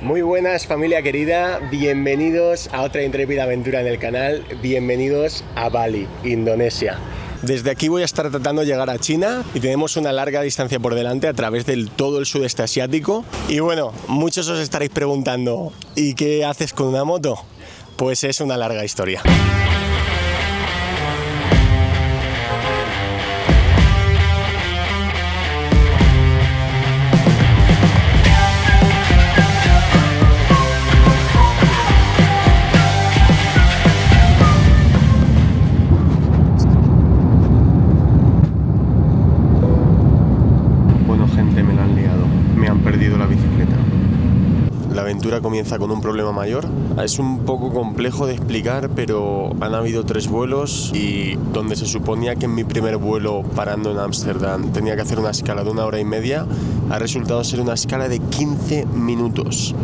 Muy buenas familia querida, bienvenidos a otra intrépida aventura en el canal, bienvenidos a Bali, Indonesia. Desde aquí voy a estar tratando de llegar a China y tenemos una larga distancia por delante a través de todo el sudeste asiático. Y bueno, muchos os estaréis preguntando, ¿y qué haces con una moto? Pues es una larga historia. La aventura comienza con un problema mayor. Es un poco complejo de explicar, pero han habido 3 vuelos y donde se suponía que en mi primer vuelo parando en Ámsterdam tenía que hacer una escala de 1 hora y media, ha resultado ser una escala de 15 minutos.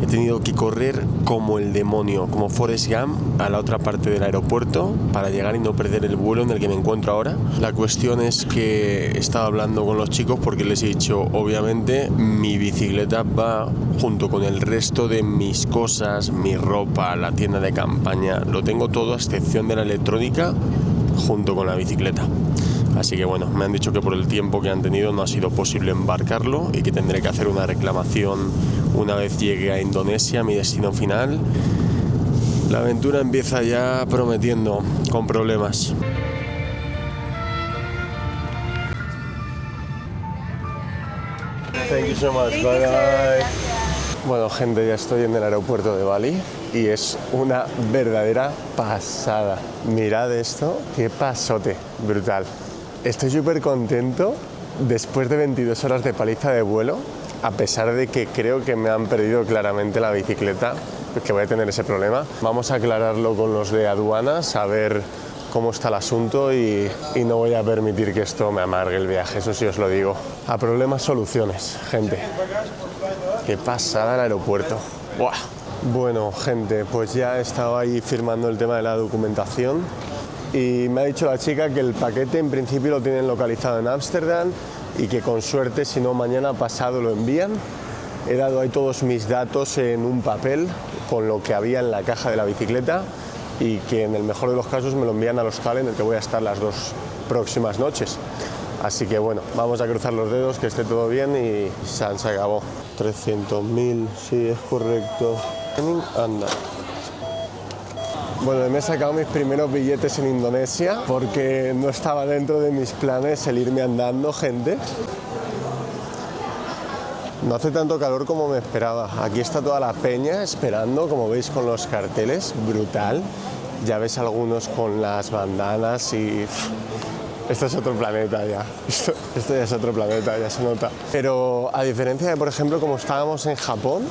He tenido que correr como el demonio, como Forrest Gump, a la otra parte del aeropuerto para llegar y no perder el vuelo en el que me encuentro ahora. La cuestión es que he estado hablando con los chicos porque les he dicho, obviamente, mi bicicleta va junto con el resto de mis cosas, mi ropa, la tienda de campaña, lo tengo todo a excepción de la electrónica junto con la bicicleta. Así que bueno, me han dicho que por el tiempo que han tenido no ha sido posible embarcarlo y que tendré que hacer una reclamación una vez llegue a Indonesia, mi destino final. La aventura empieza ya prometiendo, con problemas. Thank you so much. Bye bye. Bueno, gente, ya estoy en el aeropuerto de Bali y es una verdadera pasada. Mirad esto, qué pasote, brutal. Estoy súper contento después de 22 horas de paliza de vuelo, a pesar de que creo que me han perdido claramente la bicicleta, que voy a tener ese problema. Vamos a aclararlo con los de aduanas, a ver cómo está el asunto y no voy a permitir que esto me amargue el viaje, eso sí os lo digo. A problemas, soluciones, gente. Qué pasada el aeropuerto. ¡Buah! Bueno, gente, pues ya he estado ahí firmando el tema de la documentación y me ha dicho la chica que el paquete en principio lo tienen localizado en Ámsterdam y que con suerte, si no mañana pasado, lo envían. He dado ahí todos mis datos en un papel con lo que había en la caja de la bicicleta y que en el mejor de los casos me lo envían al hostal en el que voy a estar las 2 próximas noches. Así que bueno, vamos a cruzar los dedos, que esté todo bien y se acabó. 300.000, sí, es correcto. Anda. Bueno, me he sacado mis primeros billetes en Indonesia porque no estaba dentro de mis planes el irme andando, gente. No hace tanto calor como me esperaba. Aquí está toda la peña esperando, como veis con los carteles, brutal. Ya ves algunos con las bandanas y... Esto es otro planeta ya. Esto ya es otro planeta, ya se nota. Pero a diferencia de, por ejemplo, como estábamos en Japón,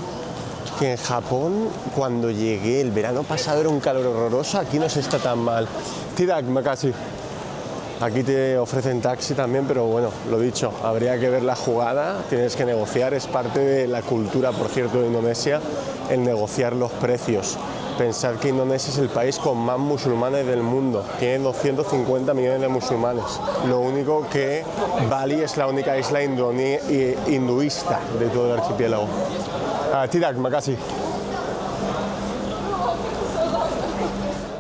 que en Japón, cuando llegué el verano pasado era un calor horroroso, aquí no se está tan mal. Tidak, makasih. Aquí te ofrecen taxi también, pero bueno, lo dicho, habría que ver la jugada, tienes que negociar, es parte de la cultura, por cierto, de Indonesia, el negociar los precios. Pensar que Indonesia es el país con más musulmanes del mundo, tiene 250 millones de musulmanes. Lo único que Bali es la única isla hinduista de todo el archipiélago. Tidak, makasih.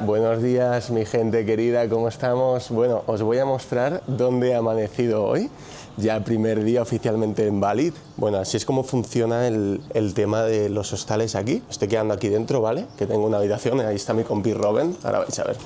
Buenos días, mi gente querida, ¿cómo estamos? Bueno, os voy a mostrar dónde he amanecido hoy, ya primer día oficialmente en Bali. Bueno, así es como funciona el tema de los hostales aquí. Estoy quedando aquí dentro, ¿vale? Que tengo una habitación, ahí está mi compi Robin, ahora vais a ver.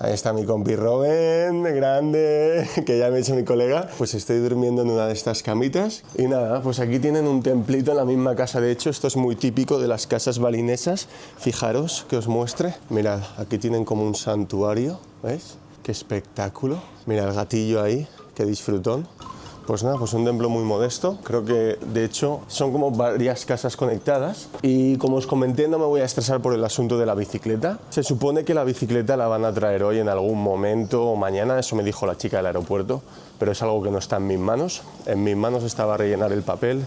Ahí está mi compi Robin, grande, que ya me ha hecho mi colega. Pues estoy durmiendo en una de estas camitas. Y nada, pues aquí tienen un templito en la misma casa. De hecho, esto es muy típico de las casas balinesas. Fijaros, que os muestre. Mirad, aquí tienen como un santuario, ¿veis? Qué espectáculo. Mira el gatillo ahí, qué disfrutón. Pues nada, pues un templo muy modesto. Creo que, de hecho, son como varias casas conectadas. Y como os comenté, no me voy a estresar por el asunto de la bicicleta. Se supone que la bicicleta la van a traer hoy en algún momento o mañana. Eso me dijo la chica del aeropuerto. Pero es algo que no está en mis manos. En mis manos estaba rellenar el papel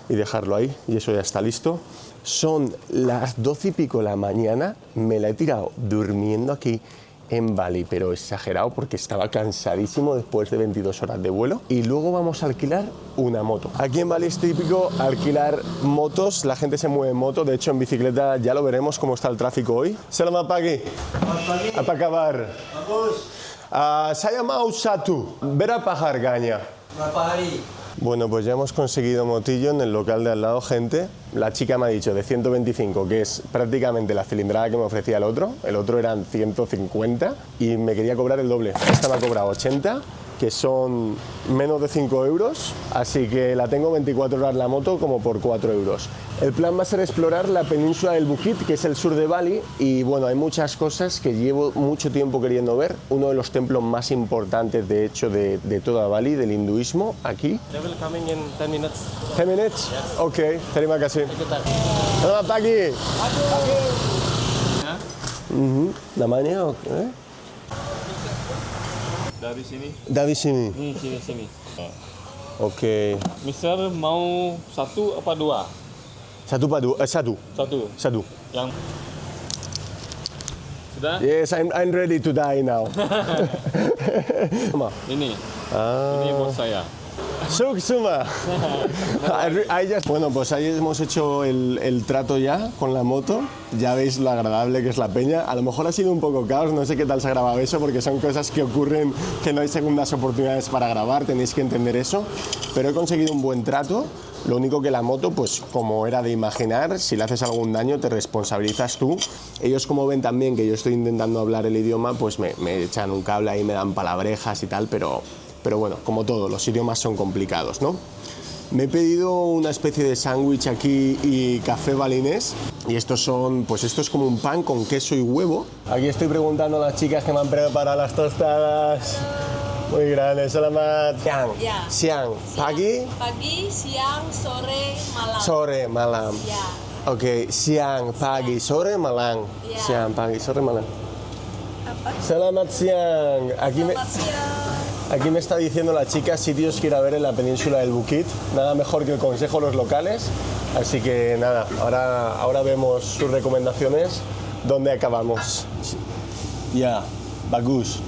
y dejarlo ahí. Y eso ya está listo. Son las 12 y pico de la mañana. Me la he tirado durmiendo aquí en Bali, pero exagerado porque estaba cansadísimo después de 22 horas de vuelo. Y luego vamos a alquilar una moto. Aquí en Bali es típico alquilar motos, la gente se mueve en moto, de hecho en bicicleta ya lo veremos cómo está el tráfico hoy. Selamat pagi. Apa kabar? Bagus. Saya mau satu. Berapa harganya? Berapa hari? Bueno, pues ya hemos conseguido motillo en el local de al lado, gente. La chica me ha dicho de 125, que es prácticamente la cilindrada que me ofrecía el otro eran 150 y me quería cobrar el doble. Esta me ha cobrado 80, que son menos de 5 euros, así que la tengo 24 horas la moto como por 4 euros. El plan va a ser explorar la península del Bukit, que es el sur de Bali, y bueno, hay muchas cosas que llevo mucho tiempo queriendo ver. Uno de los templos más importantes, de hecho, de toda Bali, del hinduismo, aquí. They will coming in 10 minutes. 10 minutes? Yes. Ok, terima kasih. Take your time. Selamat pagi. Ya. Namanya, Dari sini. Dari sini. Sini. Oke. Mister mau satu apa dua? Satu padu, satu. Satu. Yang sudah? Yes, I'm ready to die now. Ini. Ini bos saya. Suksuma. Bueno, pues ahí hemos hecho el trato ya con la moto. Ya veis lo agradable que es la peña. A lo mejor ha sido un poco caos, no sé qué tal se ha grabado eso, porque son cosas que ocurren, que no hay segundas oportunidades para grabar, tenéis que entender eso. Pero he conseguido un buen trato. Lo único que la moto, pues como era de imaginar, si le haces algún daño te responsabilizas tú. Ellos, como ven también que yo estoy intentando hablar el idioma, pues me echan un cable ahí, me dan palabrejas y tal, pero bueno, como todo, los idiomas son complicados, ¿no? Me he pedido una especie de sándwich aquí y café balinés, y estos son, pues esto es como un pan con queso y huevo. Aquí estoy preguntando a las chicas que me han preparado las tostadas. Muy grandes. Selamat siang. Ya. Siang. Pagi? Pagi, siang, sore, malam. Sore, malam. Ya. Oke, siang, pagi, sore, malam. Ya. Siang, pagi, sore, malam. Apa? Selamat siang. Selamat siang. Aquí me está diciendo la chica sitios que ir a ver en la península del Bukit. Nada mejor que el consejo de los locales. Así que nada, ahora vemos sus recomendaciones. ¿Dónde acabamos? Ya, bagus.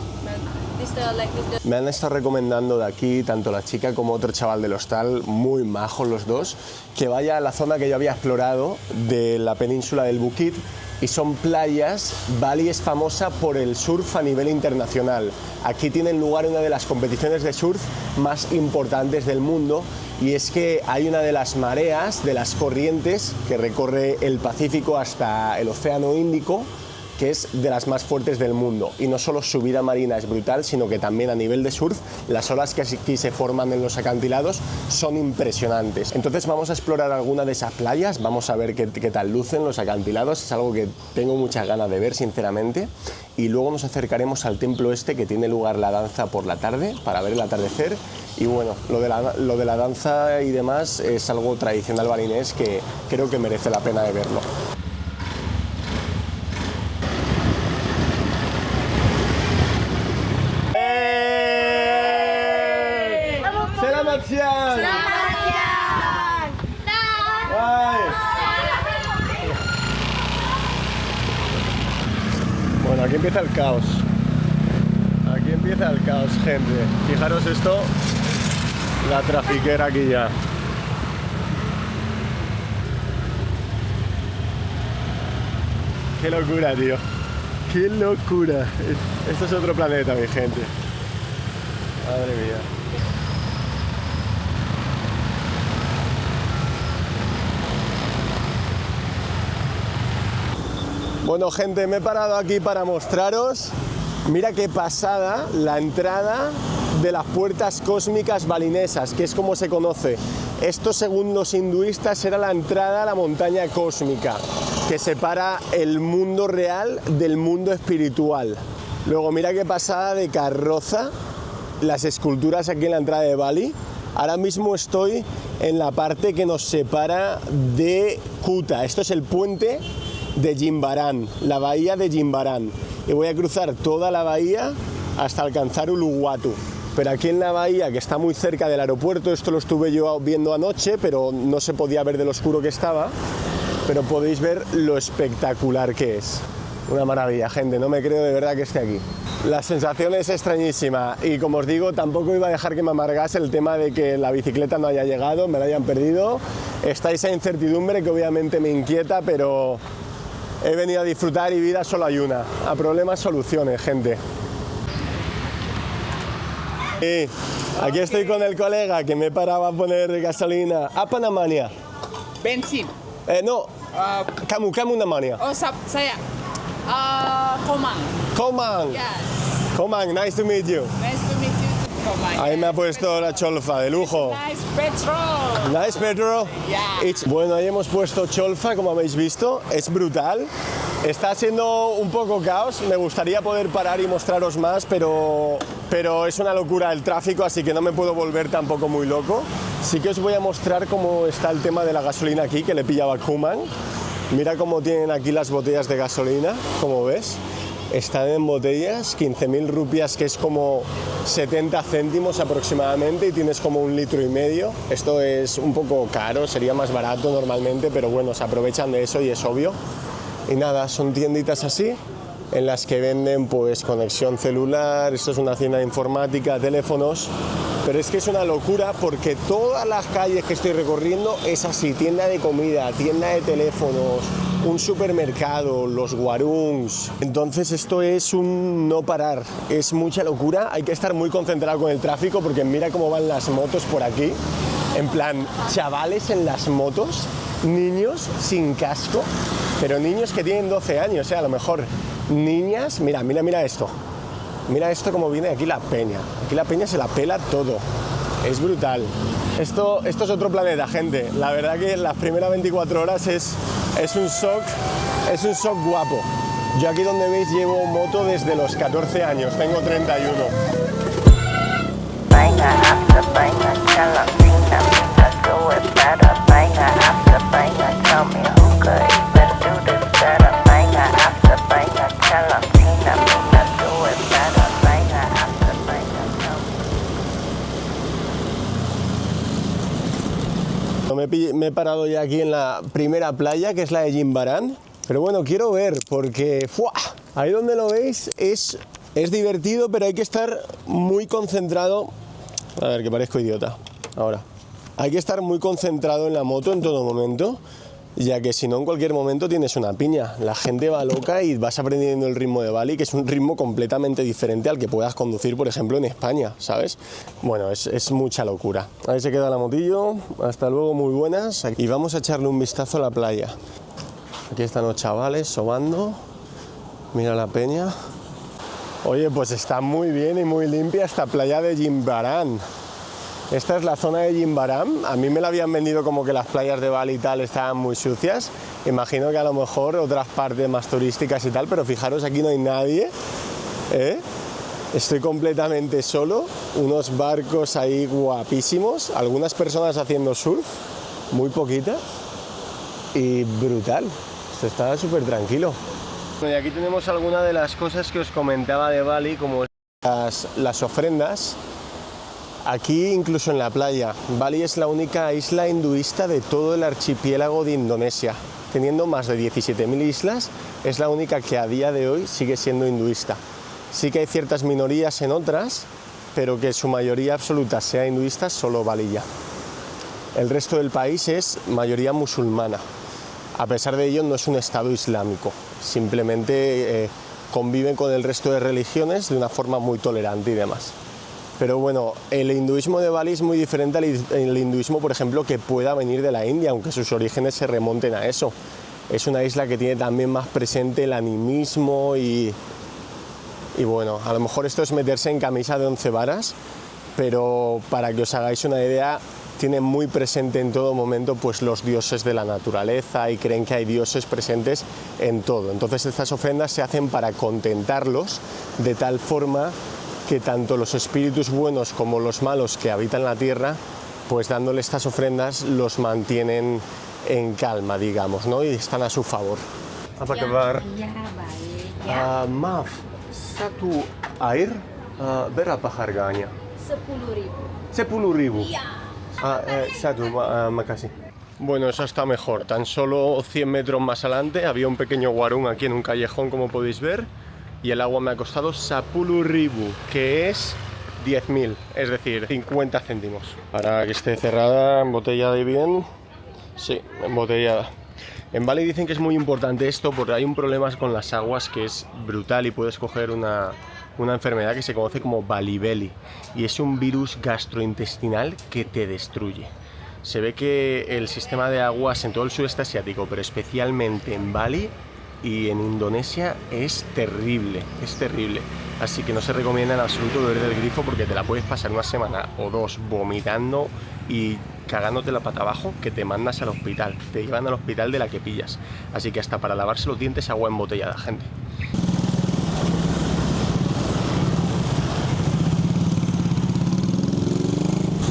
Me han estado recomendando de aquí, tanto la chica como otro chaval del hostal, muy majos los dos, que vaya a la zona que yo había explorado de la península del Bukit, y son playas. Bali es famosa por el surf a nivel internacional. Aquí tienen lugar una de las competiciones de surf más importantes del mundo, y es que hay una de las mareas, de las corrientes, que recorre el Pacífico hasta el Océano Índico, que es de las más fuertes del mundo. Y no solo su vida marina es brutal, sino que también a nivel de surf, las olas que aquí se forman en los acantilados son impresionantes. Entonces vamos a explorar alguna de esas playas, vamos a ver qué tal lucen los acantilados, es algo que tengo muchas ganas de ver, sinceramente. Y luego nos acercaremos al templo este, que tiene lugar la danza por la tarde, para ver el atardecer. Y bueno, lo de la danza y demás es algo tradicional balinés que creo que merece la pena de verlo. Selamat siang. Selamat siang. Ay. Bueno, aquí empieza el caos. Aquí empieza el caos, gente. Fijaros esto, la trafiquera aquí ya. Qué locura, tío. Qué locura. Esto es otro planeta, mi gente. Madre mía. Bueno, gente, me he parado aquí para mostraros. Mira qué pasada la entrada de las puertas cósmicas balinesas, que es como se conoce. Esto, según los hinduistas, era la entrada a la montaña cósmica, que separa el mundo real del mundo espiritual. Luego, mira qué pasada de carroza, las esculturas aquí en la entrada de Bali. Ahora mismo estoy en la parte que nos separa de Kuta. Esto es el puente de Jimbaran, la bahía de Jimbaran, y voy a cruzar toda la bahía hasta alcanzar Uluwatu. Pero aquí en la bahía, que está muy cerca del aeropuerto, esto lo estuve yo viendo anoche, pero no se podía ver de lo oscuro que estaba, pero podéis ver lo espectacular que es. Una maravilla, gente, no me creo de verdad que esté aquí. La sensación es extrañísima y como os digo, tampoco iba a dejar que me amargase el tema de que la bicicleta no haya llegado, me la hayan perdido. Está esa incertidumbre que obviamente me inquieta, pero he venido a disfrutar y vida solo hay una. A problemas, soluciones, gente. Y aquí estoy con el colega que me paraba a poner gasolina. ¿Apa namanya? Bensin. No, kamu namanya. Oh, saya. Komang. Komang. Yes. Komang, nice to meet you. Nice to meet you, Komang. Ahí me ha puesto la cholfa de lujo. Nice petrol. Nice Pedro. Yeah. Bueno, ahí hemos puesto cholfa, como habéis visto. Es brutal. Está siendo un poco caos. Me gustaría poder parar y mostraros más, pero es una locura el tráfico, así que no me puedo volver tampoco muy loco. Sí que os voy a mostrar cómo está el tema de la gasolina aquí, que le pillaba a Kuman. Mira cómo tienen aquí las botellas de gasolina, como ves. Están en botellas, 15.000 rupias, que es como 70 céntimos aproximadamente, y tienes como 1,5 litros. Esto es un poco caro, sería más barato normalmente, pero bueno, se aprovechan de eso y es obvio. Y nada, son tienditas así, en las que venden pues conexión celular, esto es una tienda de informática, teléfonos, pero es que es una locura porque todas las calles que estoy recorriendo es así, tienda de comida, tienda de teléfonos, un supermercado, los guarungs. Entonces esto es un no parar, es mucha locura, hay que estar muy concentrado con el tráfico porque mira cómo van las motos por aquí, en plan, chavales en las motos, niños sin casco, pero niños que tienen 12 años, a lo mejor niñas, mira esto. Mira esto como viene aquí la peña. Aquí la peña se la pela todo. Es brutal. Esto es otro planeta, gente. La verdad que las primeras 24 horas es un shock guapo. Yo aquí donde veis llevo moto desde los 14 años, tengo 31. Banger after banger, tell 'em Tina, Mina, do it better. Banger after banger, tell me who could even do this better. Banger after banger, tell 'em Tina, Mina, do it better. Banger after banger, tell me. Me he parado ya aquí en la primera playa, que es la de Jimbaran. Pero bueno, quiero ver, porque ¡fua! Ahí donde lo veis es divertido, pero hay que estar muy concentrado. A ver, que parezco idiota. Ahora. Hay que estar muy concentrado en la moto en todo momento, ya que si no, en cualquier momento tienes una piña. La gente va loca y vas aprendiendo el ritmo de Bali, que es un ritmo completamente diferente al que puedas conducir, por ejemplo, en España, ¿sabes? Bueno, es mucha locura. Ahí se queda la motillo. Hasta luego, muy buenas. Y vamos a echarle un vistazo a la playa. Aquí están los chavales sobando. Mira la peña. Oye, pues está muy bien y muy limpia esta playa de Jimbaran. Esta es la zona de Jimbaran. A mí me la habían vendido como que las playas de Bali y tal estaban muy sucias. Imagino que a lo mejor otras partes más turísticas y tal, pero fijaros, aquí no hay nadie. Estoy completamente solo. Unos barcos ahí guapísimos. Algunas personas haciendo surf, muy poquita. Y brutal. Esto está súper tranquilo. Y aquí tenemos algunas de las cosas que os comentaba de Bali, como las ofrendas. Aquí, incluso en la playa, Bali es la única isla hinduista de todo el archipiélago de Indonesia. Teniendo más de 17.000 islas, es la única que a día de hoy sigue siendo hinduista. Sí que hay ciertas minorías en otras, pero que su mayoría absoluta sea hinduista, solo Bali ya. El resto del país es mayoría musulmana. A pesar de ello, no es un estado islámico, simplemente conviven con el resto de religiones de una forma muy tolerante y demás. Pero bueno, el hinduismo de Bali es muy diferente al hinduismo, por ejemplo, que pueda venir de la India, aunque sus orígenes se remonten a eso. Es una isla que tiene también más presente el animismo y bueno, a lo mejor esto es meterse en camisa de 11 varas, pero para que os hagáis una idea, tienen muy presente en todo momento pues los dioses de la naturaleza y creen que hay dioses presentes en todo. Entonces estas ofrendas se hacen para contentarlos de tal forma que tanto los espíritus buenos como los malos que habitan la tierra, pues dándole estas ofrendas los mantienen en calma, digamos, ¿no? Y están a su favor. Apa kabar? Ya, baik. Maaf, satu air berapa harganya? 10.000. 10.000. Iya. Satu, makasih. Bueno, eso está mejor. Tan solo 100 metros más adelante había un pequeño guarún aquí en un callejón, como podéis ver, y el agua me ha costado 10.000 ribu, que es 10.000, es decir, 50 céntimos. Para que esté cerrada, embotellada y bien. Sí, embotellada. En Bali dicen que es muy importante esto porque hay un problema con las aguas que es brutal y puedes coger una enfermedad que se conoce como Bali Belly, y es un virus gastrointestinal que te destruye. Se ve que el sistema de aguas en todo el sudeste asiático, pero especialmente en Bali y en Indonesia, es terrible, es terrible. Así que no se recomienda en absoluto beber del grifo porque te la puedes pasar una semana o dos vomitando y cagándote la pata abajo, que te mandas al hospital, te llevan al hospital de la que pillas. Así que hasta para lavarse los dientes, agua embotellada, gente.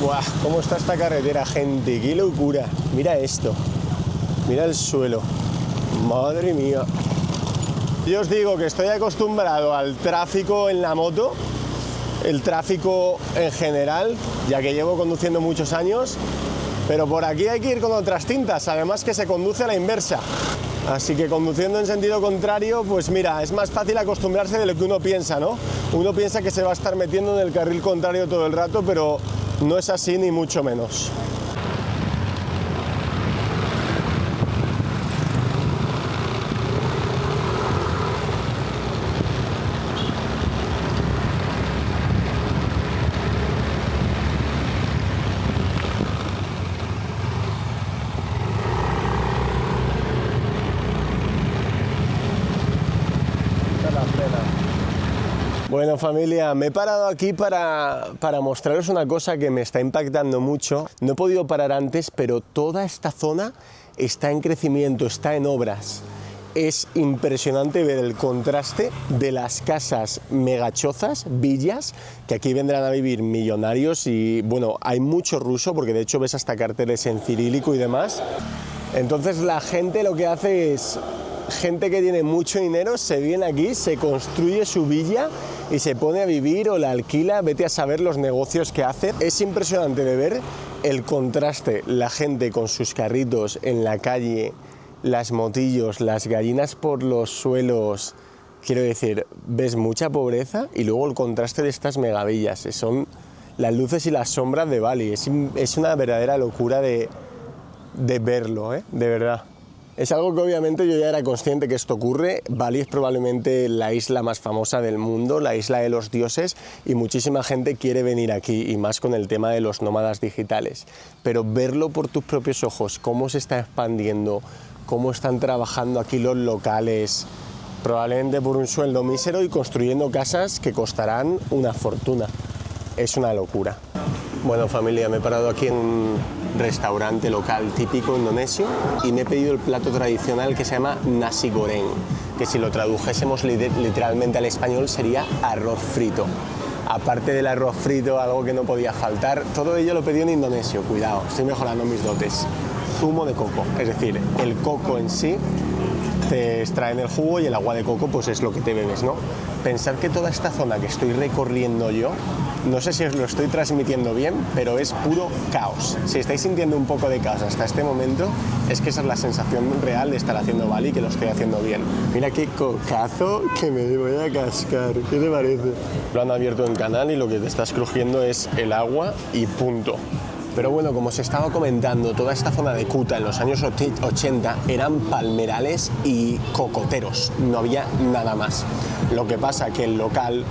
¡Buah! ¿Cómo está esta carretera, gente? ¡Qué locura! Mira esto. Mira el suelo. ¡Madre mía! Yo os digo que estoy acostumbrado al tráfico en la moto, el tráfico en general, ya que llevo conduciendo muchos años, pero por aquí hay que ir con otras tintas, además que se conduce a la inversa. Así que conduciendo en sentido contrario, pues mira, es más fácil acostumbrarse de lo que uno piensa, ¿no? Uno piensa que se va a estar metiendo en el carril contrario todo el rato, pero no es así ni mucho menos. Bueno, familia, me he parado aquí para mostraros una cosa que me está impactando mucho. No he podido parar antes, pero toda esta zona está en crecimiento, está en obras. Es impresionante ver el contraste de las casas megachozas, villas, que aquí vendrán a vivir millonarios y, bueno, hay mucho ruso, porque de hecho ves hasta carteles en cirílico y demás. Entonces la gente lo que hace es... gente que tiene mucho dinero se viene aquí, se construye su villa y se pone a vivir o la alquila, vete a saber los negocios que hace. Es impresionante de ver el contraste, la gente con sus carritos en la calle, las motillos, las gallinas por los suelos. Quiero decir, ves mucha pobreza y luego el contraste de estas megavillas. Son las luces y las sombras de Bali. Es una verdadera locura de verlo, de verdad. Es algo que obviamente yo ya era consciente que esto ocurre. Bali es probablemente la isla más famosa del mundo, la isla de los dioses, y muchísima gente quiere venir aquí, y más con el tema de los nómadas digitales. Pero verlo por tus propios ojos, cómo se está expandiendo, cómo están trabajando aquí los locales, probablemente por un sueldo mísero y construyendo casas que costarán una fortuna. Es una locura. Bueno, familia, me he parado aquí en un restaurante local típico indonesio y me he pedido el plato tradicional que se llama nasi goreng, que si lo tradujésemos literalmente al español sería arroz frito. Aparte del arroz frito, algo que no podía faltar, todo ello lo he pedido en indonesio, cuidado, estoy mejorando mis dotes. Zumo de coco, es decir, el coco en sí, te extraen el jugo y el agua de coco pues es lo que te bebes, ¿no? Pensad que toda esta zona que estoy recorriendo yo, no sé si os lo estoy transmitiendo bien, pero es puro caos. Si estáis sintiendo un poco de caos hasta este momento, es que esa es la sensación real de estar haciendo Bali, que lo estoy haciendo bien. Mira qué cocazo que me voy a cascar, ¿qué te parece? Lo han abierto en canal y lo que te estás crujiendo es el agua y punto. Pero bueno, como os estaba comentando, toda esta zona de Kuta en los años 80 eran palmerales y cocoteros, no había nada más. Lo que pasa que el local,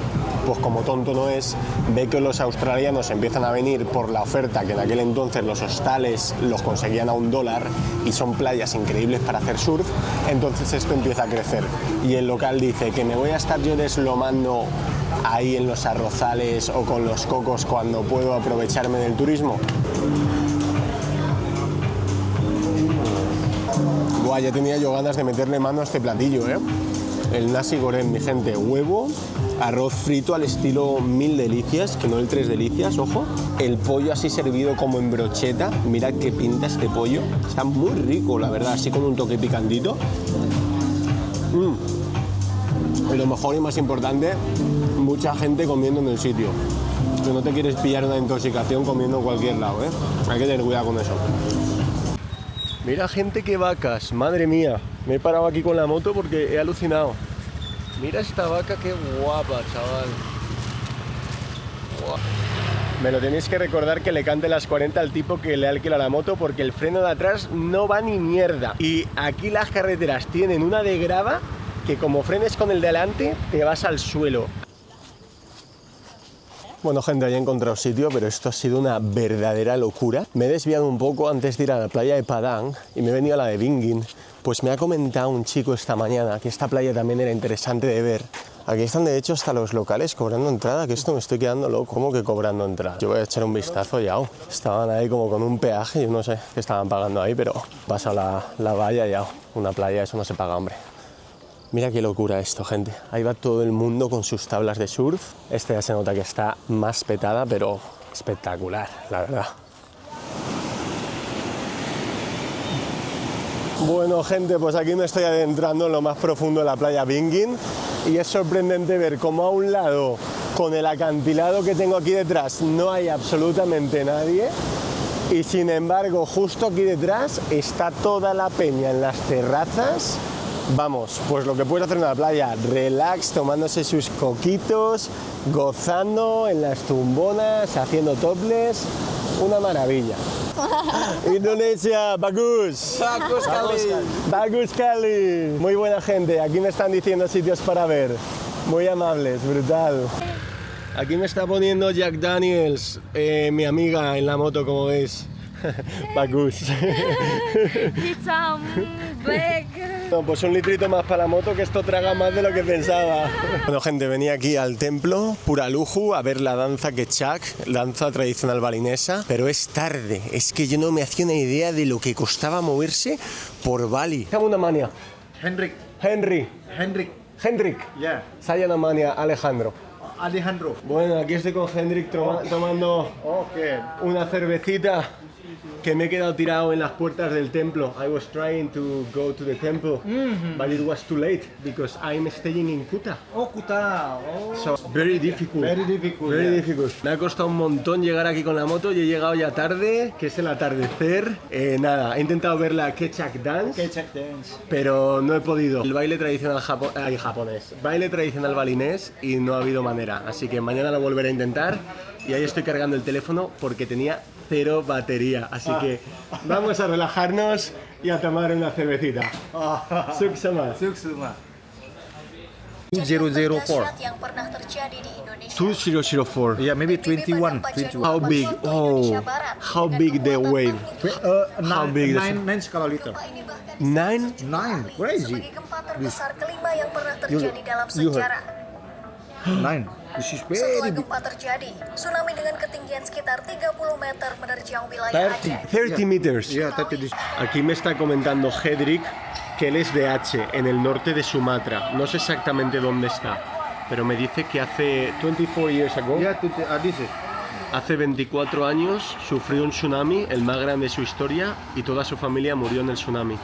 pues como tonto no es, ve que los australianos empiezan a venir por la oferta, que en aquel entonces los hostales los conseguían a $1 y son playas increíbles para hacer surf, entonces esto empieza a crecer. Y el local dice que me voy a estar yo deslomando ahí en los arrozales o con los cocos cuando puedo aprovecharme del turismo. Buah, ya tenía yo ganas de meterle mano a este platillo, ¿eh? El nasi goreng, mi gente, huevo, arroz frito al estilo 1000 delicias, que no el 3 delicias, ojo. El pollo así servido como en brocheta, mirad qué pinta este pollo. Está muy rico, la verdad, así con un toque picantito. Y lo mejor y más importante, mucha gente comiendo en el sitio. Que no te quieres pillar una intoxicación comiendo en cualquier lado, ¿eh? Hay que tener cuidado con eso. Mira, gente, qué vacas, madre mía. Me he parado aquí con la moto porque he alucinado. Mira esta vaca, qué guapa, chaval. Guau. Me lo tenéis que recordar que le cante las 40 al tipo que le alquila la moto, porque el freno de atrás no va ni mierda. Y aquí las carreteras tienen una de grava que como frenes con el de adelante te vas al suelo. Bueno, gente, ya he encontrado sitio, pero esto ha sido una verdadera locura. Me he desviado un poco antes de ir a la playa de Padang y me he venido a la de Bingin. Pues me ha comentado un chico esta mañana que esta playa también era interesante de ver. Aquí están de hecho hasta los locales cobrando entrada, que esto me estoy quedando loco. ¿Cómo que cobrando entrada? Yo voy a echar un vistazo ya. Estaban ahí como con un peaje, yo no sé qué estaban pagando ahí, pero pasa la valla ya. Una playa, eso no se paga, hombre. Mira qué locura esto, gente. Ahí va todo el mundo con sus tablas de surf. Este ya se nota que está más petada, pero espectacular, la verdad. Bueno, gente, pues aquí me estoy adentrando en lo más profundo de la playa Bingin y es sorprendente ver cómo a un lado, con el acantilado que tengo aquí detrás, no hay absolutamente nadie y sin embargo justo aquí detrás está toda la peña en las terrazas. Vamos, pues lo que puedes hacer en la playa, relax, tomándose sus coquitos, gozando en las tumbonas, haciendo topless, una maravilla. Indonesia, bagus. Bagus sekali. Bagus sekali. Muy buena gente, aquí me están diciendo sitios para ver. Muy amables, brutal. Aquí me está poniendo Jack Daniels, mi amiga en la moto, como veis. Bagus. Hitam, black. No, pues un litrito más para la moto, que esto traga más de lo que pensaba. Bueno, gente, venía aquí al templo Puraluju a ver la danza Kecak, danza tradicional balinesa, pero es tarde. Es que yo no me hacía una idea de lo que costaba moverse por Bali. Kamu namanya? Hendrik. Hendrik. Ya. Saya namanya Alejandro. Alejandro. Bueno, aquí estoy con Hendrik tomando una cervecita que me he quedado tirado en las puertas del templo. I was trying to go to the temple, but it was too late because I'm staying in Kuta. Oh, Kuta. Oh. So, very difficult. Very difficult. Very Yeah. difficult. Me ha costado un montón llegar aquí con la moto y he llegado ya tarde, que es el atardecer. Nada, he intentado ver la Kecak Dance, Kecak dance. pero no he podido. El baile tradicional japonés, baile tradicional balinés y no ha habido manera. Así que mañana lo volveré a intentar y ahí estoy cargando el teléfono porque tenía 0 batería. Así que vamos a relajarnos y a tomar una cervecita. Suksama. Suksuma. 2004. 2004. Yeah, maybe 21. How big? Oh, how big the wave? How big is it? 9 skala liter. 9? 9, crazy. Sebagai gempa terbesar kelima yang pernah You- terjadi dalam you heard. sejarah. 9. This is Setelah very big. gempa terjadi, tsunami dengan ketinggian sekitar 30 meter menerjang wilayah 30. Aceh. 30 meters. Yeah, 30 this. Aquí me está comentando Hedrick que él es de Aceh, en el norte de Sumatra. No sé exactamente dónde está, pero me dice que hace 24 years ago, Yeah, this is. hace 24 años, sufrió un tsunami, el más grande de su historia, y toda su familia murió en el tsunami.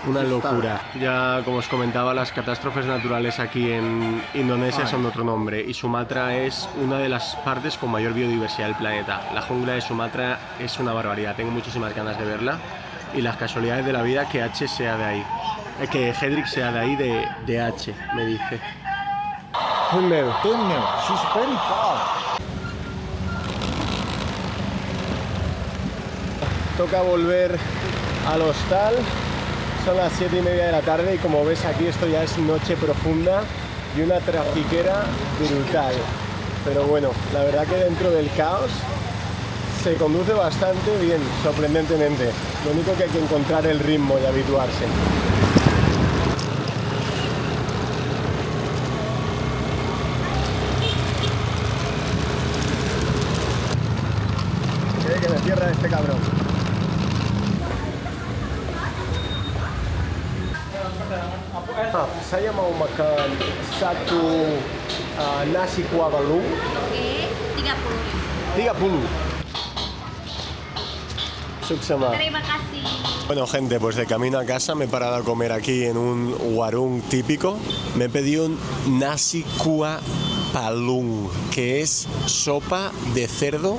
Una locura. Ya, como os comentaba, las catástrofes naturales aquí en Indonesia son de otro nombre, y Sumatra es una de las partes con mayor biodiversidad del planeta. La jungla de Sumatra es una barbaridad, tengo muchísimas ganas de verla, y las casualidades de la vida que Aceh sea de ahí. Que Hedrick sea de ahí, de Aceh, me dice. Tunnel. She's very far. Toca volver al hostal, son las 7:30 de la tarde y como ves aquí esto ya es noche profunda y una trafiquera brutal. Pero bueno, la verdad que dentro del caos se conduce bastante bien, sorprendentemente. Lo único que hay que encontrar el ritmo y habituarse. Que me cierra este cabrón. Saya mau makan satu nasi kuah balung. Oke, 30. 30. Suksama. Terima kasih. Bueno, gente, pues de camino a casa me he parado a comer aquí en un warung típico. Me he pedido un nasi kuah palung, que es sopa de cerdo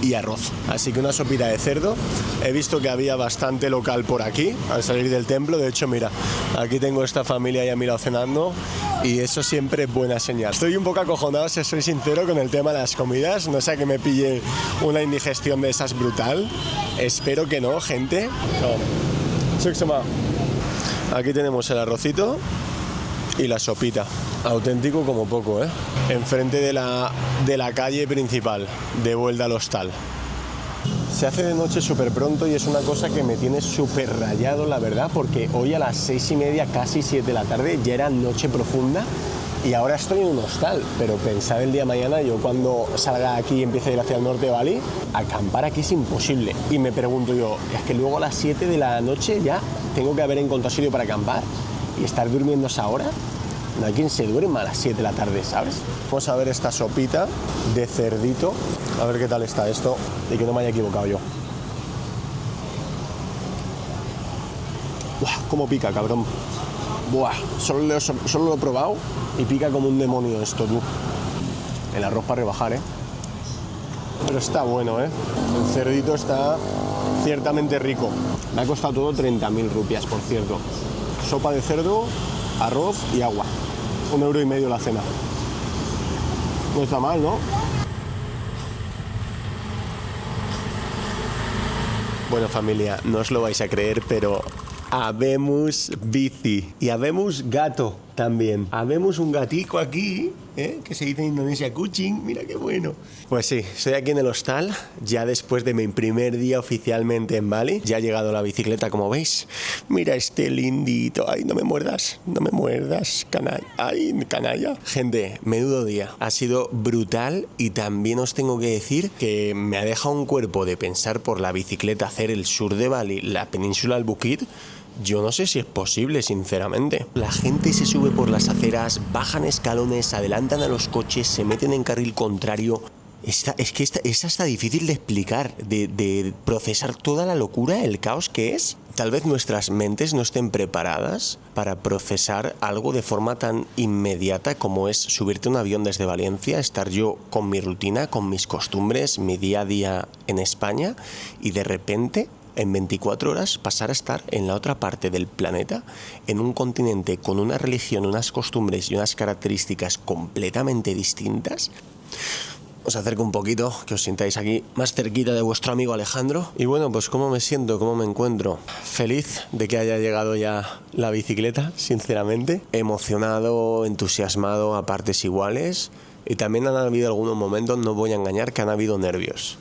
y arroz. Así que una sopita de cerdo. He visto que había bastante local por aquí al salir del templo. De hecho, mira, aquí tengo esta familia ahí a mi lado cenando y eso siempre es buena señal. Estoy un poco acojonado, si soy sincero, con el tema de las comidas. No sea que me pille una indigestión de esas brutal. Espero que no, gente. No. Aquí tenemos el arrocito y la sopita. Auténtico como poco, ¿eh? Enfrente de la calle principal, de vuelta al hostal. Se hace de noche súper pronto y es una cosa que me tiene súper rayado, la verdad, porque hoy a las 6:30, casi 7 de la tarde, ya era noche profunda y ahora estoy en un hostal. Pero pensad el día de mañana, yo cuando salga aquí y empiece a ir hacia el norte de Bali, acampar aquí es imposible. Y me pregunto yo, es que luego a las 7 de la noche ya tengo que haber encontrado sitio para acampar y estar durmiendo a esa hora. No hay quien se duerma a las 7 de la tarde, ¿sabes? Vamos a ver esta sopita de cerdito, a ver qué tal está esto y que no me haya equivocado yo. ¡Buah! ¿Cómo pica, cabrón? ¡Buah! Solo lo he probado y pica como un demonio esto, tú. El arroz para rebajar, ¿eh? Pero está bueno, ¿eh? El cerdito está ciertamente rico. Me ha costado todo 30.000 rupias, por cierto. Sopa de cerdo, arroz y agua. 1,5 € la cena. No está mal, ¿no? Bueno, familia, no os lo vais a creer, pero habemos bici y habemos gato también. Habemos un gatico aquí, que se dice en Indonesia kucing. Mira qué bueno. Pues sí, estoy aquí en el hostal, ya después de mi primer día oficialmente en Bali. Ya ha llegado la bicicleta, como veis. Mira este lindito. Ay, no me muerdas, canalla. Ay, canalla. Gente, menudo día. Ha sido brutal y también os tengo que decir que me ha dejado un cuerpo de pensar por la bicicleta hacer el sur de Bali, la península del Bukit. Yo no sé si es posible, sinceramente. La gente se sube por las aceras, bajan escalones, adelantan a los coches, se meten en carril contrario. Es que es hasta difícil de explicar, de procesar toda la locura, el caos que es. Tal vez nuestras mentes no estén preparadas para procesar algo de forma tan inmediata como es subirte a un avión desde Valencia, estar yo con mi rutina, con mis costumbres, mi día a día en España y de repente, en 24 horas, pasar a estar en la otra parte del planeta, en un continente con una religión, unas costumbres y unas características completamente distintas. Os acerco un poquito, que os sintáis aquí más cerquita de vuestro amigo Alejandro. Y bueno, pues cómo me siento, cómo me encuentro. Feliz de que haya llegado ya la bicicleta, sinceramente. Emocionado, entusiasmado a partes iguales. Y también han habido algunos momentos, no voy a engañar, que han habido nervios.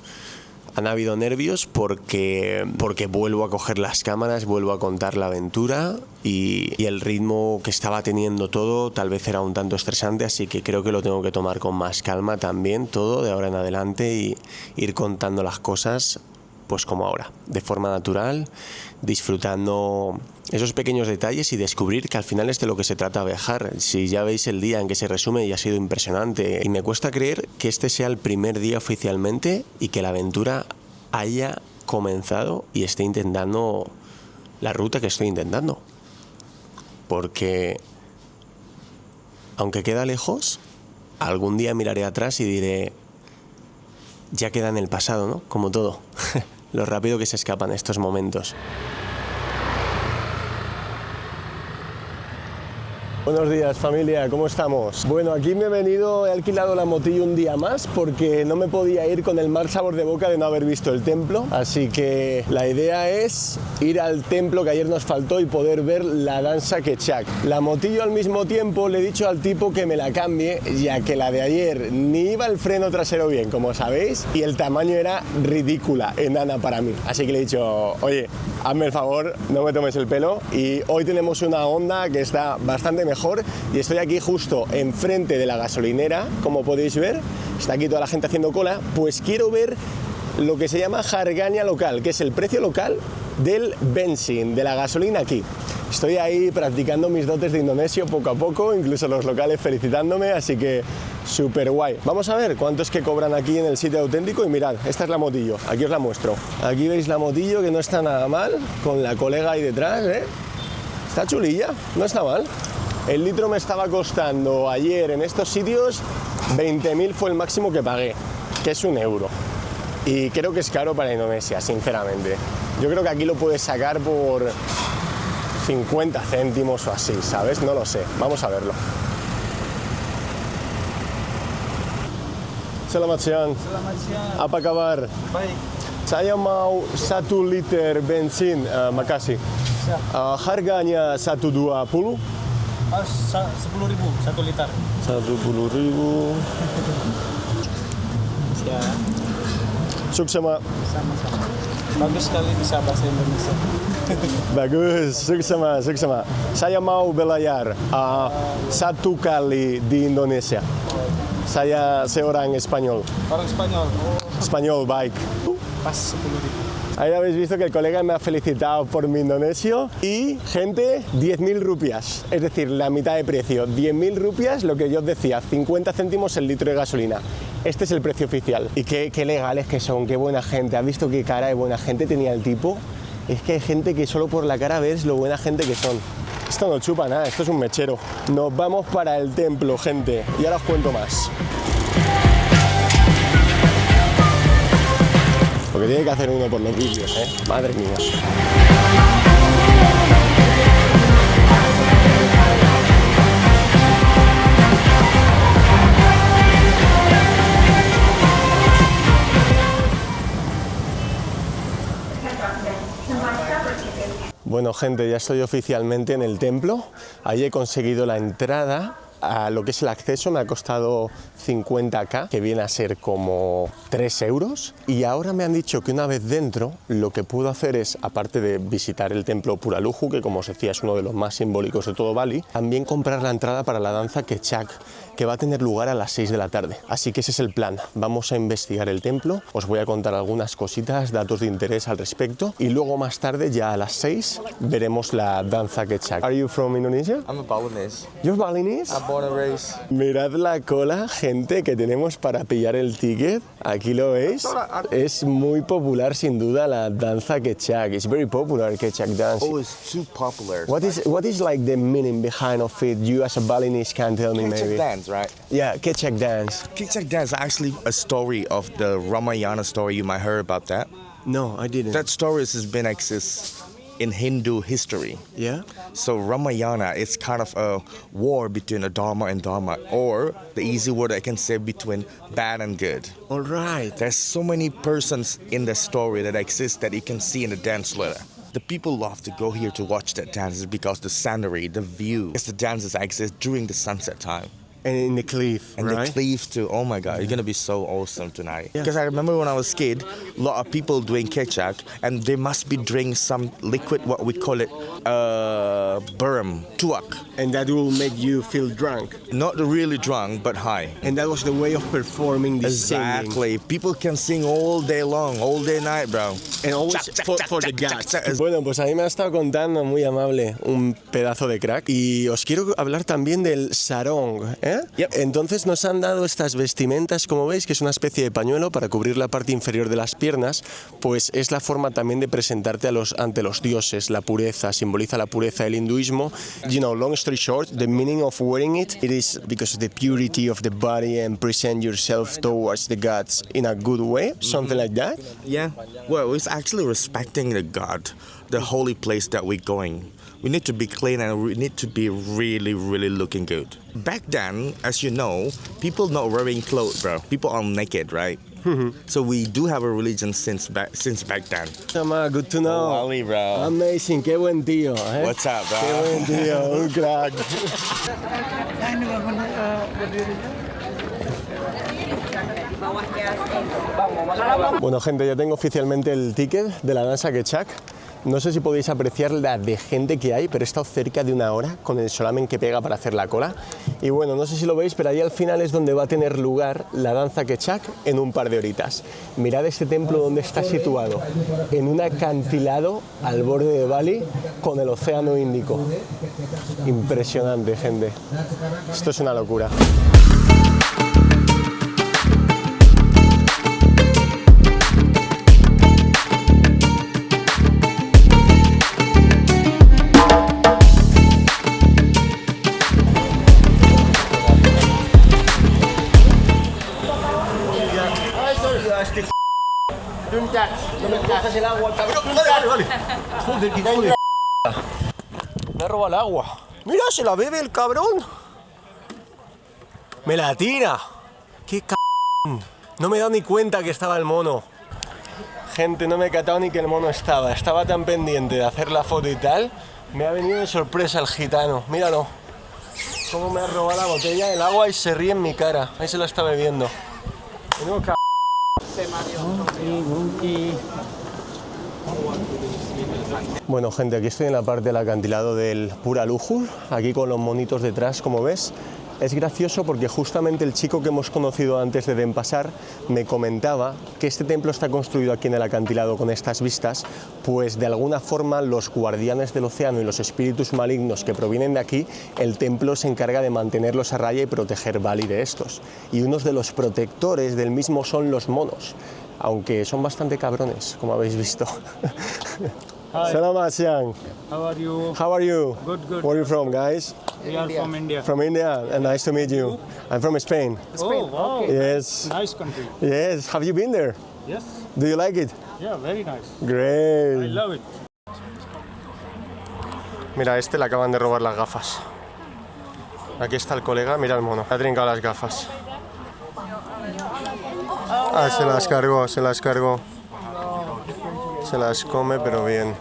Han habido nervios porque vuelvo a coger las cámaras, vuelvo a contar la aventura y el ritmo que estaba teniendo todo tal vez era un tanto estresante, así que creo que lo tengo que tomar con más calma también todo de ahora en adelante y ir contando las cosas pues como ahora, de forma natural, disfrutando esos pequeños detalles y descubrir que al final es de lo que se trata viajar. Si ya veis el día en que se resume y ha sido impresionante y me cuesta creer que este sea el primer día oficialmente y que la aventura haya comenzado y esté intentando la ruta que estoy intentando, porque aunque queda lejos, algún día miraré atrás y diré, ya queda en el pasado, ¿no? Como todo. Lo rápido que se escapan estos momentos. Buenos días, familia, ¿cómo estamos? Bueno, aquí me he venido, he alquilado la motillo un día más porque no me podía ir con el mal sabor de boca de no haber visto el templo, así que la idea es ir al templo que ayer nos faltó y poder ver la danza Kecak. La motillo al mismo tiempo le he dicho al tipo que me la cambie, ya que la de ayer ni iba el freno trasero bien, como sabéis, y el tamaño era ridícula, enana para mí. Así que le he dicho, oye, hazme el favor, no me tomes el pelo, y hoy tenemos una Honda que está bastante mejor y estoy aquí justo enfrente de la gasolinera, como podéis ver, está aquí toda la gente haciendo cola. Pues quiero ver lo que se llama harganya local, que es el precio local del bensin, de la gasolina aquí. Estoy ahí practicando mis dotes de indonesio poco a poco, incluso los locales felicitándome, así que súper guay. Vamos a ver cuánto es que cobran aquí en el sitio auténtico y mirad, esta es la motillo, aquí os la muestro. Aquí veis la motillo que no está nada mal, con la colega ahí detrás, está chulilla, no está mal. El litro me estaba costando ayer en estos sitios 20.000 fue el máximo que pagué, que es 1 euro. Y creo que es caro para Indonesia, sinceramente. Yo creo que aquí lo puedes sacar por 50 céntimos o así, ¿sabes? No lo sé. Vamos a verlo. Selamat siang. Selamat siang. Apa kabar? Baik. Saya mau 1 liter bensin, makasih. Harganya 120. 10.000 1 liter. 10.000. Ya, Suksema. sama-sama. Bagus sekali bisa bahasa Indonesia. Bagus, suksema. Saya mau belayar 1 kali di Indonesia. Saya seorang Espanyol. Orang Spanyol. Español bike. Pas 10.000. Ahí habéis visto que el colega me ha felicitado por mi indonesio y, gente, 10.000 rupias, es decir, la mitad de precio, 10.000 rupias, lo que yo os decía, 50 céntimos el litro de gasolina. Este es el precio oficial. Y qué legales que son, qué buena gente. ¿Has visto qué cara de buena gente tenía el tipo? Es que hay gente que solo por la cara ves lo buena gente que son. Esto no chupa nada, esto es un mechero. Nos vamos para el templo, gente, y ahora os cuento más. Lo que tiene que hacer uno por los vídeos, madre mía. Bueno, gente, ya estoy oficialmente en el templo. Ahí he conseguido la entrada. A lo que es el acceso me ha costado 50k, que viene a ser como 3 euros. Y ahora me han dicho que una vez dentro, lo que puedo hacer es, aparte de visitar el templo Puraluju, que como os decía es uno de los más simbólicos de todo Bali, también comprar la entrada para la danza Kecak, que va a tener lugar a las 6 de la tarde. Así que ese es el plan. Vamos a investigar el templo, os voy a contar algunas cositas, datos de interés al respecto, y luego más tarde, ya a las 6, veremos la danza Kecak. Are you from Indonesia? I'm a Balinese. You're Balinese? I'm born and raised. Mirad la cola, gente, que tenemos para pillar el ticket. Aquí lo veis. Es muy popular, sin duda, la danza Kecak. It's very popular, Kecak dance. Oh, it's too popular. What is like the meaning behind of it? You as a Balinese can tell me Kecak maybe. dance, right? Yeah, Kecak dance. Kecak dance is actually a story of the Ramayana story. You might heard about that. No, I didn't. That story has been exists in Hindu history. Yeah? So Ramayana is kind of a war between a Dharma and Dharma, or the easy word I can say between bad and good. All right. There's so many persons in the story that exist that you can see in the dance floor. The people love to go here to watch that dances because the scenery, the view, it's the dances that exist during the sunset time. And in the cliff, And right? the cliff too. Oh my God, you're gonna be so awesome tonight. Yeah. Because I remember when I was a kid, a lot of people doing Kecak, and they must be drinking some liquid, what we call it, burum, tuak. And that will make you feel drunk. Not really drunk, but high. And that was the way of performing this singing. Exactly. People can sing all day long, all day night, bro. And always for the gods. Bueno, pues a mí me ha estado contando, muy amable, un pedazo de crack. Y os quiero hablar también del sarong, ¿eh? Yep. Entonces nos han dado estas vestimentas, como veis, que es una especie de pañuelo para cubrir la parte inferior de las piernas, pues es la forma también de presentarte ante los dioses, la pureza, simboliza la pureza del hinduismo. You know, long story short, the meaning of wearing it is because of the purity of the body and present yourself towards the gods in a good way, something like that. Yeah. Well, it's actually respecting the God, the holy place that we're going. We need to be clean and we need to be really, really looking good. Back then, as you know, people not wearing clothes, bro. People are naked, right? So we do have a religion since back then. Chama, good to know. Wally, bro. Amazing, qué buen tío, ¿eh? What's up, bro? Qué buen tío, un crack. Bueno, gente, ya tengo oficialmente el ticket de la danza Kecak. No sé si podéis apreciar la de gente que hay, pero he estado cerca de 1 hora con el solamen que pega para hacer la cola. Y bueno, no sé si lo veis, pero ahí al final es donde va a tener lugar la danza Kecak en un par de horitas. Mirad este templo donde está situado, en un acantilado al borde de Bali con el océano Índico. Impresionante, gente. Esto es una locura. el agua, cabrón. Vale. Joder, qué daño de me ha robado el agua. Mira, se la bebe el cabrón. Me la tira. Qué cabrón. No me he dado ni cuenta que estaba el mono. Gente, no me he catado ni que el mono estaba. Estaba tan pendiente de hacer la foto y tal. Me ha venido de sorpresa el gitano. Míralo. Cómo me ha robado la botella del agua y se ríe en mi cara. Ahí se la está bebiendo. Menudo cabrón. Bueno, gente, aquí estoy en la parte del acantilado del Pura Luhur, aquí con los monitos detrás, como ves. Es gracioso porque justamente el chico que hemos conocido antes de Denpasar me comentaba que este templo está construido aquí en el acantilado con estas vistas, pues de alguna forma los guardianes del océano y los espíritus malignos que provienen de aquí, el templo se encarga de mantenerlos a raya y proteger Bali de estos. Y unos de los protectores del mismo son los monos, aunque son bastante cabrones, como habéis visto. Salam Asyang. How are you? How are you? Good, good. Where are you from, guys? We are from India. From India, and nice to meet you. I'm from Spain. Oh, wow. Yes. Nice country. Yes. Have you been there? Yes. Do you like it? Yeah, very nice. Great. I love it. Mira, a este le acaban de robar las gafas. Aquí está el colega, mira el mono. Ha trincado las gafas. Ah, se las cargó, se las cargó. Se las come, pero bien.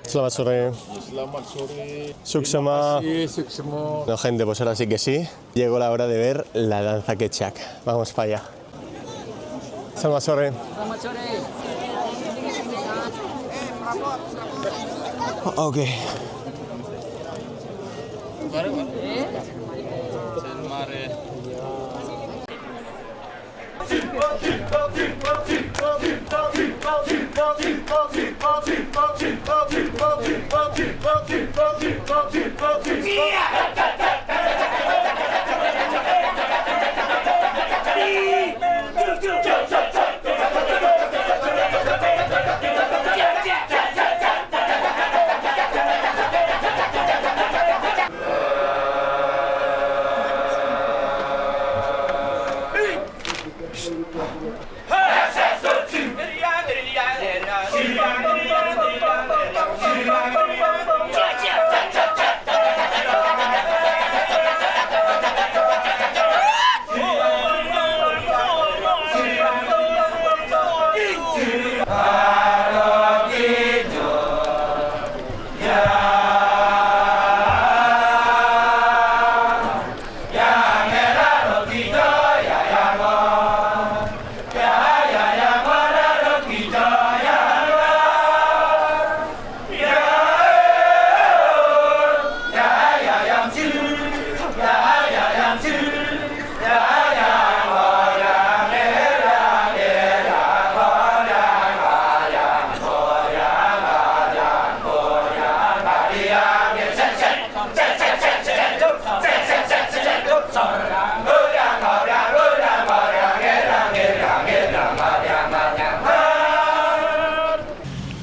Selamat sore. Selamat sore. Suksama. Suksama. No, gente, pues ahora sí que sí. Llegó la hora de ver la danza Kecak. Vamos para allá. Selamat sore. Ok.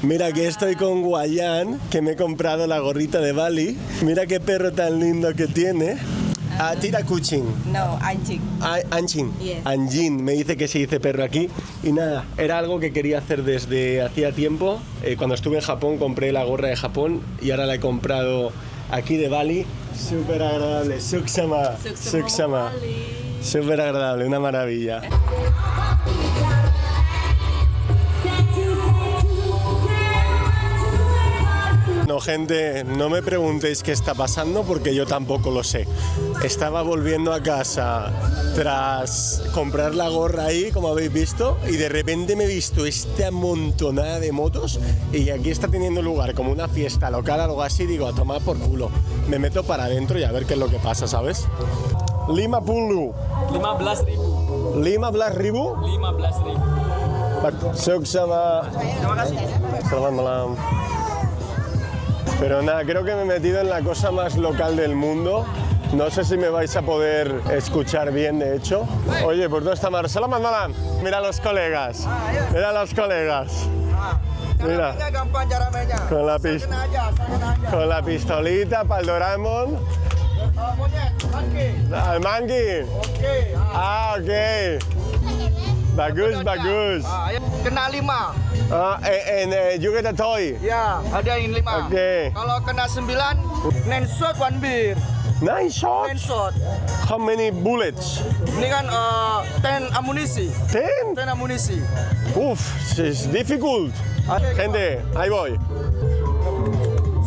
Mira que estoy con Guayán, que me he comprado la gorrita de Bali. Mira qué perro tan lindo que tiene. Tira Kuching. No, anjing. Anjing. Yes. Anjin, me dice que se dice perro aquí. Y nada, era algo que quería hacer desde hacía tiempo. Cuando estuve en Japón compré la gorra de Japón y ahora la he comprado aquí de Bali. Súper agradable. Suksama. Suksama. Súper agradable, una maravilla. No, gente, no me preguntéis qué está pasando porque yo tampoco lo sé. Estaba volviendo a casa tras comprar la gorra ahí, como habéis visto, y de repente me he visto esta amontonada de motos y aquí está teniendo lugar como una fiesta local, algo así. Digo, a tomar por culo. Me meto para adentro y a ver qué es lo que pasa, ¿sabes? 50.000. 15.000. 15.000? 15.000. Suksama. Selamat malam. Pero nada, creo que me he metido en la cosa más local del mundo. No sé si me vais a poder escuchar bien, de hecho. Oye, ¿por dónde está Marcelo Mandalan? Mira a los colegas. Mira a los colegas. Mira. Con la pistolita para el Doraemon. ¿Al Mangi? Ah, ok. Bagus. Kena 5. And you get a toy. Ya, hadiahin 5. Oke. Kalau kena 9, 9 shot 1 beer. 9 9 shots? shot. How many bullets? Ini kan 10 amunisi. 10? 10 amunisi. Uf, es difficult. Gente, ahí voy.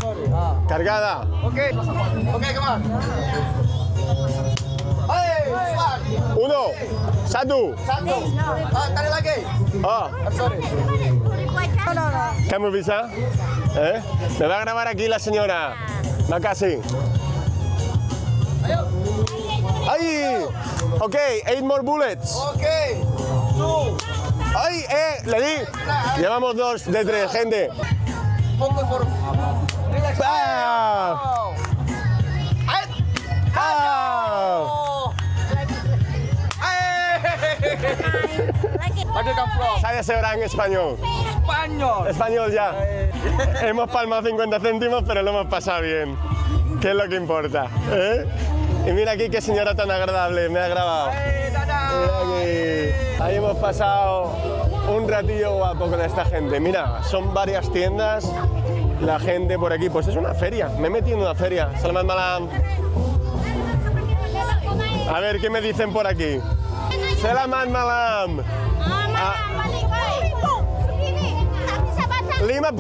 Sorry. Cargada. Oke, come on. Hey, cepat. 1, 1. 1. Tarik lagi. Ah, I'm sorry. ¿cambio visa? Me va a grabar aquí la señora. Makasi. ¡Ay! Ok, 8 more bullets. Oke. Su. ¡Ay, le di! Llevamos 2 de 3, gente. Fokus for. Relax. ¡Bam! Oh. ¡Bam! Where do you come from? Saya seorang español. Spanyol. Español ya. Hemos palmado 50 céntimos, pero lo hemos pasado bien. ¿Qué es lo que importa? Y mira aquí qué señora tan agradable, me ha grabado. Mira aquí. Ahí hemos pasado un ratillo guapo con esta gente. Mira, son varias tiendas, la gente por aquí. Pues es una feria, me he metido en una feria. Selamat malam. A ver, ¿qué me dicen por aquí? Selamat malam. 50.000?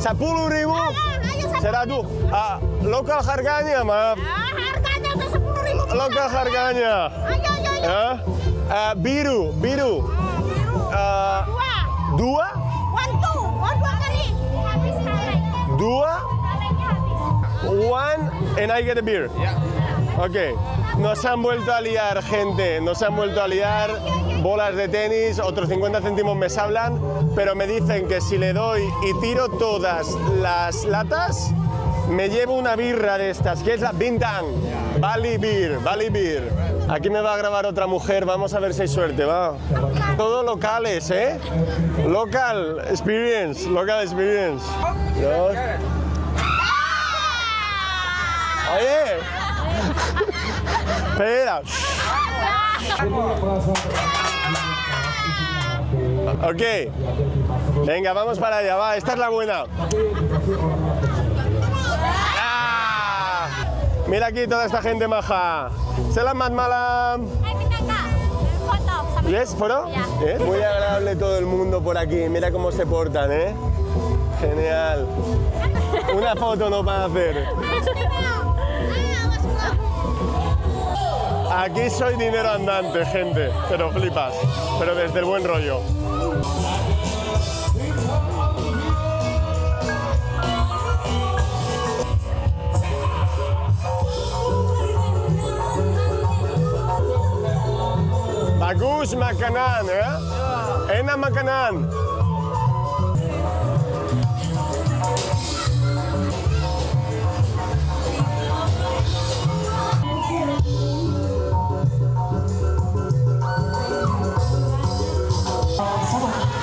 10.000? Será tú. Local harganya, maaf. Harganya tuh 10.000. Local harganya. Ayo. Biru. Dua? Dua kali. Habis kaleng. Dua? Kalengnya habis. One and I get a beer. Ok. Nos han vuelto a liar, gente. Nos han vuelto a liar. Bolas de tenis, otros 50 céntimos me hablan, pero me dicen que si le doy y tiro todas las latas, me llevo una birra de estas, que es la Bintang. Bali Beer. Aquí me va a grabar otra mujer, vamos a ver si hay suerte, va. Todo locales, ¿eh? Local experience. Dos. Oye. Espera. Ok. Venga, vamos para allá, va. Esta es la buena. ¡Ah! Mira aquí toda esta gente maja. Selamat malam. ¿Les foro? Muy agradable todo el mundo por aquí. Mira cómo se portan, ¿eh? Genial. Una foto nos van a hacer. Aquí soy dinero andante, gente, pero flipas, pero desde el buen rollo. Bagus makanan, enak makanan.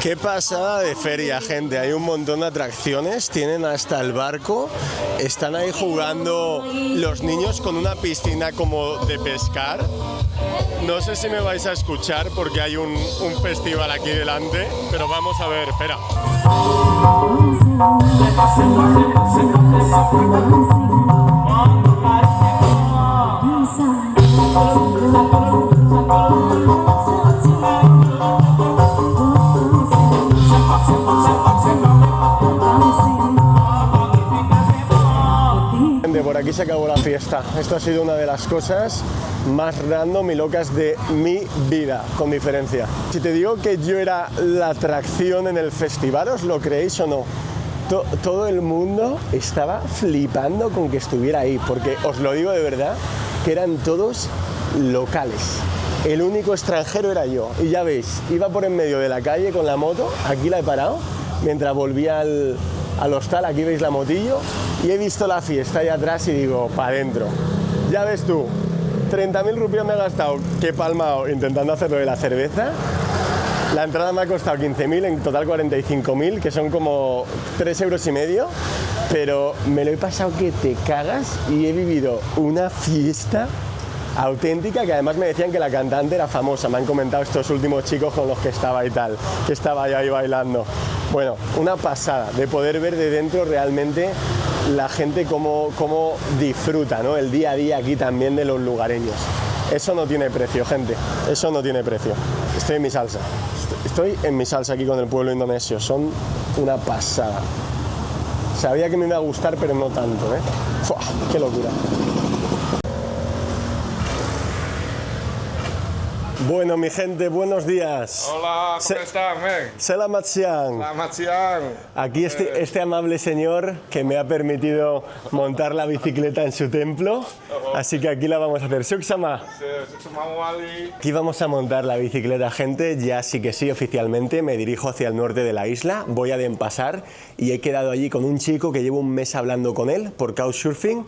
Qué pasada de feria, gente. Hay un montón de atracciones, tienen hasta el barco. Están ahí jugando los niños con una piscina como de pescar. No sé si me vais a escuchar porque hay un festival aquí delante, pero vamos a ver, espera. Por aquí se acabó la fiesta. Esto ha sido una de las cosas más random y locas de mi vida, con diferencia. Si te digo que yo era la atracción en el festival, ¿os lo creéis o no? Todo el mundo estaba flipando con que estuviera ahí, porque os lo digo de verdad, que eran todos locales. El único extranjero era yo. Y ya veis, iba por en medio de la calle con la moto, aquí la he parado, mientras volvía al hostal, aquí veis la motillo, y he visto la fiesta ahí atrás y digo, pa' adentro. Ya ves tú, 30.000 rupias me he gastado, que he palmado intentando hacerlo de la cerveza. La entrada me ha costado 15.000, en total 45.000, que son como 3,5 €, pero me lo he pasado que te cagas y he vivido una fiesta auténtica, que además me decían que la cantante era famosa, me han comentado estos últimos chicos con los que estaba y tal, que estaba ahí bailando. Bueno, una pasada de poder ver de dentro realmente la gente cómo disfruta, ¿no? El día a día aquí también de los lugareños. Eso no tiene precio, gente, eso no tiene precio. Estoy en mi salsa, estoy en mi salsa aquí con el pueblo indonesio, son una pasada. Sabía que me iba a gustar, pero no tanto, ¿eh? ¡Fua! ¡Qué locura! Bueno, mi gente, buenos días. Hola, ¿cómo estás, men? Selamat siang. Selamat siang. Aquí este amable señor que me ha permitido montar la bicicleta en su templo, así que aquí la vamos a hacer. Suksama. Aquí vamos a montar la bicicleta, gente, ya sí que sí, oficialmente. Me dirijo hacia el norte de la isla, voy a Denpasar y he quedado allí con un chico que llevo un mes hablando con él por Couchsurfing.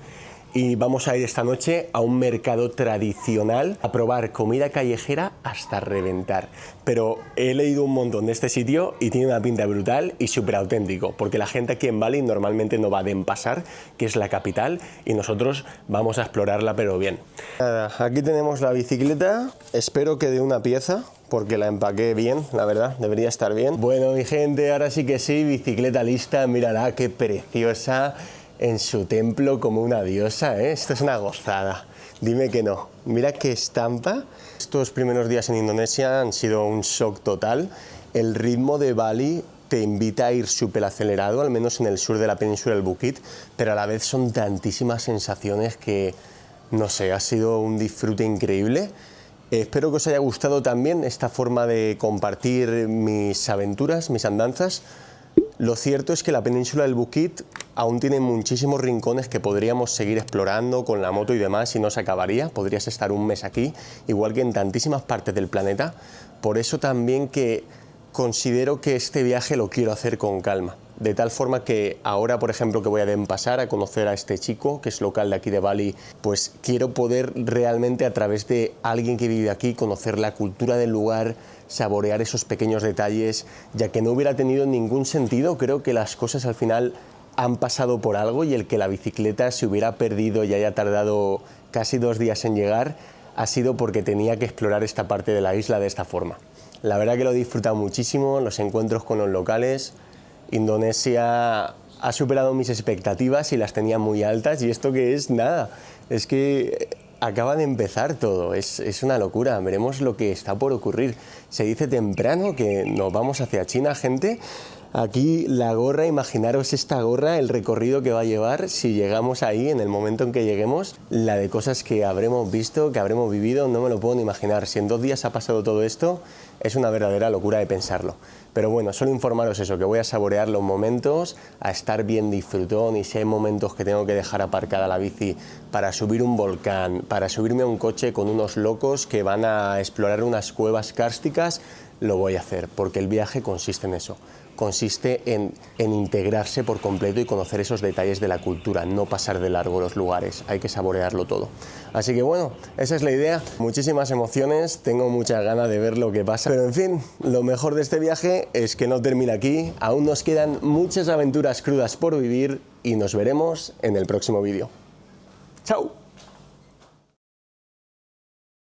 Y vamos a ir esta noche a un mercado tradicional a probar comida callejera hasta reventar. Pero he leído un montón de este sitio y tiene una pinta brutal y súper auténtico, porque la gente aquí en Bali normalmente no va a Denpasar, que es la capital, y nosotros vamos a explorarla pero bien. Nada, aquí tenemos la bicicleta, espero que de una pieza, porque la empaqué bien, la verdad, debería estar bien. Bueno, mi gente, ahora sí que sí, bicicleta lista, mírala, qué preciosa. En su templo como una diosa, ¿eh? Esto es una gozada, dime que no. Mira qué estampa. Estos primeros días en Indonesia han sido un shock total. El ritmo de Bali te invita a ir súper acelerado, al menos en el sur de la península del Bukit, pero a la vez son tantísimas sensaciones que, no sé, ha sido un disfrute increíble. Espero que os haya gustado también esta forma de compartir mis aventuras, mis andanzas. Lo cierto es que la península del Bukit aún tiene muchísimos rincones que podríamos seguir explorando con la moto y demás y no se acabaría. Podrías estar un mes aquí, igual que en tantísimas partes del planeta. Por eso también que considero que este viaje lo quiero hacer con calma. De tal forma que ahora, por ejemplo, que voy a Denpasar a conocer a este chico, que es local de aquí de Bali, pues quiero poder realmente a través de alguien que vive aquí conocer la cultura del lugar, saborear esos pequeños detalles, ya que no hubiera tenido ningún sentido. Creo que las cosas al final han pasado por algo y el que la bicicleta se hubiera perdido y haya tardado casi 2 días en llegar ha sido porque tenía que explorar esta parte de la isla de esta forma. La verdad que lo he disfrutado muchísimo, los encuentros con los locales. Indonesia ha superado mis expectativas y las tenía muy altas, y esto que es nada, es que acaba de empezar todo, es una locura, veremos lo que está por ocurrir. Se dice temprano que nos vamos hacia China, gente. Aquí la gorra, imaginaros esta gorra, el recorrido que va a llevar si llegamos ahí, en el momento en que lleguemos, la de cosas que habremos visto, que habremos vivido, no me lo puedo ni imaginar. Si en 2 días ha pasado todo esto, es una verdadera locura de pensarlo. Pero bueno, solo informaros eso, que voy a saborear los momentos, a estar bien disfrutón, y si hay momentos que tengo que dejar aparcada la bici para subir un volcán, para subirme a un coche con unos locos que van a explorar unas cuevas kársticas, lo voy a hacer, porque el viaje consiste en eso. Consiste en integrarse por completo y conocer esos detalles de la cultura, no pasar de largo los lugares, hay que saborearlo todo. Así que bueno, esa es la idea, muchísimas emociones, tengo muchas ganas de ver lo que pasa, pero en fin, lo mejor de este viaje es que no termina aquí, aún nos quedan muchas aventuras crudas por vivir y nos veremos en el próximo vídeo. ¡Chao!